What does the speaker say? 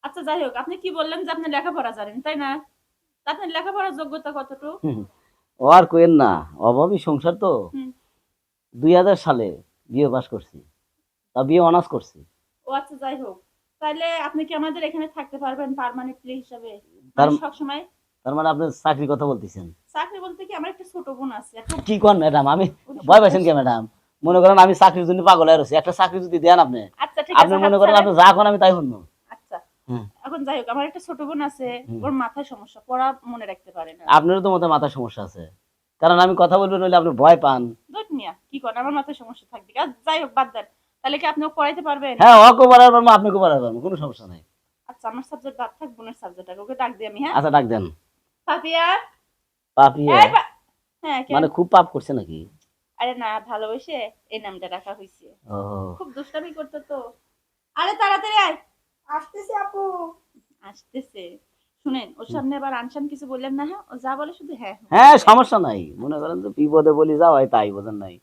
আচ্ছা যাই হোক, আপনি কি বললেন যে আপনি লেখাপড়া জানেন, তাই না? তা আপনার লেখাপড়ার যোগ্যতা কতটুকু? ও আর কোয়েন না, অভাবী সংসার তো। হুম। 2000 সালে বিএ পাস করছি, তা বিএ অনার্স করছি। ও আচ্ছা যাই হোক, তাহলে আপনি কি আমাদের এখানে থাকতে পারবেন পার্মানেন্টলি হিসাবে, তার মানে সব সময়? তার মানে আপনি চাকরির কথা বলতেছেন? চাকরি বলতে কি, আমার একটা ছোট বোন আছে, খুব কি কোন ম্যাডাম, আমি ভয় পাইছেন সন্ত্রাস। কে ম্যাডাম? মনে করেন আমি চাকরির জন্য পাগল হয়ে রয়েছি, একটা চাকরি যদি দেন আপনি, আচ্ছা ঠিক আপনি আছে, হাত মনে করেন ছাড়েন। আপনি যা কোন আমি তাই শুনবো। আচ্ছা, হ্যাঁ। এখন যাই হোক, আমার একটা ছোট বোন আছে, হুম। ওর মাথায় সমস্যা, পড়া মনে রাখতে পারে না। আপনারও তো মতো মাথার সমস্যা আছে, কারণ আমি কথা বলবো নইলে আপনি ভয় পান। দুধ মিয়া কি করেন, আমার মাথায় সমস্যা থাকবে কি? যাই হোক বাদ দেন, তাহলে কি আপনি ওকে পড়াইতে পারবেন? হ্যাঁ, অকো পারার পারবো, আপনাকে পারার পারবো, কোনো সমস্যা নাই। আচ্ছা, আমার সাবজেক্ট বাদ থাক, বোনের সাবজেক্ট আগে, ওকে ডাক দিই আমি, হ্যাঁ? আচ্ছা, ডাক দেন। পাপিয়া। পাপিয়ে? এই হ্যাঁ কেন? মানে খুব পাপ করছে নাকি? আরে না, ভালোবেসে এই নামটা রাখা হয়েছে। ও। খুব দুষ্টামি করতো তো। আরে তাড়াতাড়ি আয়। আসতেছে আপু। আসতেছে। শুনেন, ওর সামনে আবার আনসান কিছু বললেন না, হ্যাঁ? ও যা বলে শুধু হ্যাঁ। হ্যাঁ, সমস্যা নাই, মনে করেন যে বিপদে বলি যাও হয় তাই, বোঝেন নাই?